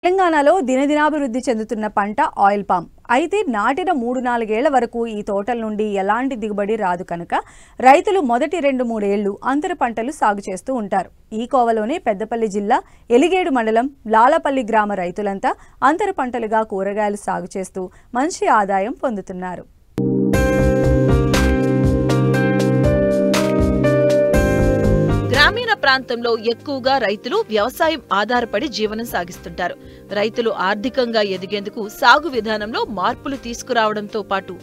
తెలంగాణలో దినదినాభివృద్ధి చెందుతున్న పంట ఆయిల్ పామ్. అయితే నాటిన 3-4 ఏళ్ల వరకు ఈ తోటల నుండి ఎలాంటి దిగుబడి రాదు కనుక రైతులు మొదటి 2-3 ఏళ్లు అంతర పంటలు సాగు చేస్తూ ఉంటారు. ఈ కోవలోనే పెద్దపల్లి జిల్లా ఎలిగేడు మండలం లాలపల్లి గ్రామ రైతులంతా అంతర పంటలుగా కూరగాయలు సాగు చేస్తూ మంచి ఆదాయం పొందుతున్నారు. గ్రామీణ ప్రాంతంలో ఎక్కువగా రైతులు వ్యవసాయం ఆధారపడి జీవనం సాగిస్తుంటారు. రైతులు ఆర్థికంగా ఎదిగేందుకు సాగు విధానంలో మార్పులు తీసుకురావడంతో పాటు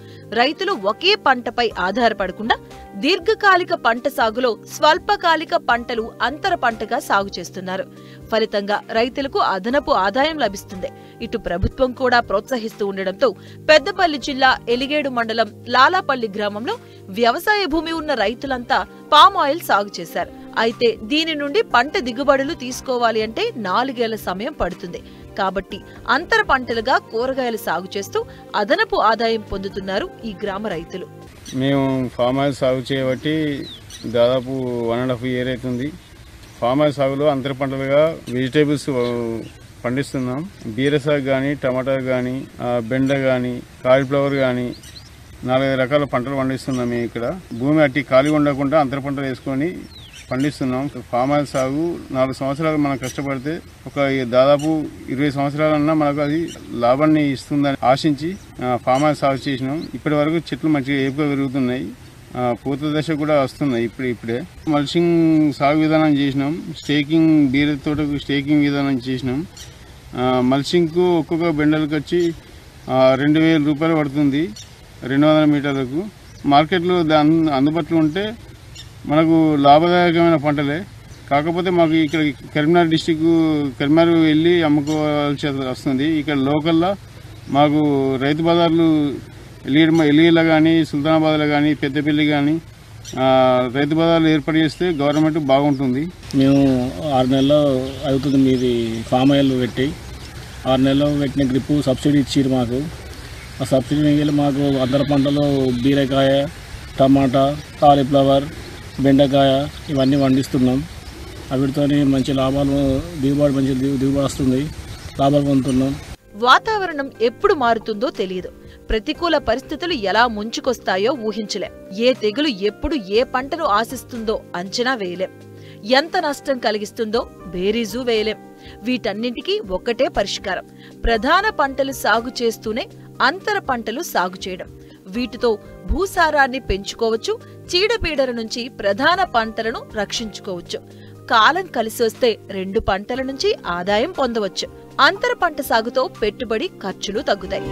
రైతులు ఒకే పంటపై ఆధారపడకుండా దీర్ఘకాలిక పంట సాగులో స్వల్పకాలిక పంటలు అంతర పంటగా సాగు చేస్తున్నారు. ఫలితంగా రైతులకు అదనపు ఆదాయం లభిస్తుంది. ఇటు ప్రభుత్వం కూడా ప్రోత్సహిస్తూ ఉండడంతో పెద్దపల్లి జిల్లా ఎలిగేడు మండలం లాలాపల్లి గ్రామంలో వ్యవసాయ భూమి ఉన్న రైతులంతా పామ్ ఆయిల్ సాగు చేశారు. అయితే దీని నుండి పంట దిగుబడులు తీసుకోవాలి అంటే 4 ఏళ్ల సమయం పడుతుంది. కాబట్టి అంతర పంటలుగా కూరగాయలు సాగు చేస్తూ అదనపు ఆదాయం పొందుతున్నారు ఈ గ్రామ రైతులు. మేము ఫామ్ ఆయిల్ సాగు చేయబట్టి దాదాపు 1.5 ఇయర్ అవుతుంది. ఫామ్ ఆయిల్ సాగులో అంతర పంటలుగా వెజిటేబుల్స్ పండిస్తున్నాం. బీర సాగు కానీ, టమాటా కానీ, బెండ కానీ, కాలీఫ్లవర్ కానీ 4 రకాల పంటలు పండిస్తున్నాం. మేము ఇక్కడ భూమి అట్టి ఖాళీ ఉండకుండా అంతర పంటలు వేసుకొని పండిస్తున్నాం. ఫామ్ ఆయిల్ సాగు 4 సంవత్సరాలు మనం కష్టపడితే ఒక దాదాపు 20 సంవత్సరాలన్నా మనకు అది లాభాన్ని ఇస్తుందని ఆశించి ఫామ్ ఆయిల్ సాగు చేసినాం. ఇప్పటి వరకు చెట్లు మంచిగా ఏపుగా పెరుగుతున్నాయి. పూత దశ కూడా వస్తున్నాయి. ఇప్పుడే మల్చింగ్ సాగు విధానం చేసినాం. స్టేకింగ్ బీర తోటకు స్టేకింగ్ విధానం చేసినాం. మల్చింగ్కు ఒక్కొక్క బెండలకు వచ్చి 2,000 రూపాయలు పడుతుంది 200 మీటర్లకు. మార్కెట్లో అందుబాటులో ఉంటే మనకు లాభదాయకమైన పంటలే. కాకపోతే మాకు ఇక్కడ కరీంనగర్ డిస్టిక్ కరీంనగర్ వెళ్ళి అమ్ముకోవాల్సి వస్తుంది. ఇక్కడ లోకల్లో మాకు రైతు బజార్లు ఎలిగేడ్లో కానీ, సుల్తానాబాద్లో కానీ, పెద్దపల్లి కానీ రైతు బజార్లు ఏర్పాటు చేస్తే గవర్నమెంట్ బాగుంటుంది. మేము 6 నెలలు అవుతుంది మీది ఫామ్ ఆయిల్ పెట్టి. 6 నెలలు పెట్టిన గ్రిప్ సబ్సిడీ ఇచ్చారు మాకు. ఆ సబ్సిడీ మిగిలి మాకు అంతర పంటలు బీరకాయ, టమాటా, కాలీఫ్లవర్, బెండకాయ ఇవన్నీ పండిస్తున్నాం. వీటితో మంచి లాభాలు మంచి దిగుబడి వస్తుంది, లాభాలు పొందుతున్నాం. వాతావరణం ఎప్పుడు మారుతుందో తెలియదు. ప్రతికూల పరిస్థితులు ఎలా ముంచుకొస్తాయో ఊహించలేం. ఏ తెగులు ఎప్పుడు ఏ పంటను ఆశిస్తుందో అంచనా వేయలేం. ఎంత నష్టం కలిగిస్తుందో బేరీజు వేయలేం. వీటన్నింటికీ ఒక్కటే పరిష్కారం: ప్రధాన పంటలు సాగు చేస్తూనే అంతర పంటలు సాగు చేయడం. వీటితో భూసారాన్ని పెంచుకోవచ్చు, చీడపీడల నుంచి ప్రధాన పంటలను రక్షించుకోవచ్చు. కాలం కలిసి వస్తే 2 పంటల నుంచి ఆదాయం పొందవచ్చు. అంతర పంట సాగుతో పెట్టుబడి ఖర్చులు తగ్గుతాయి.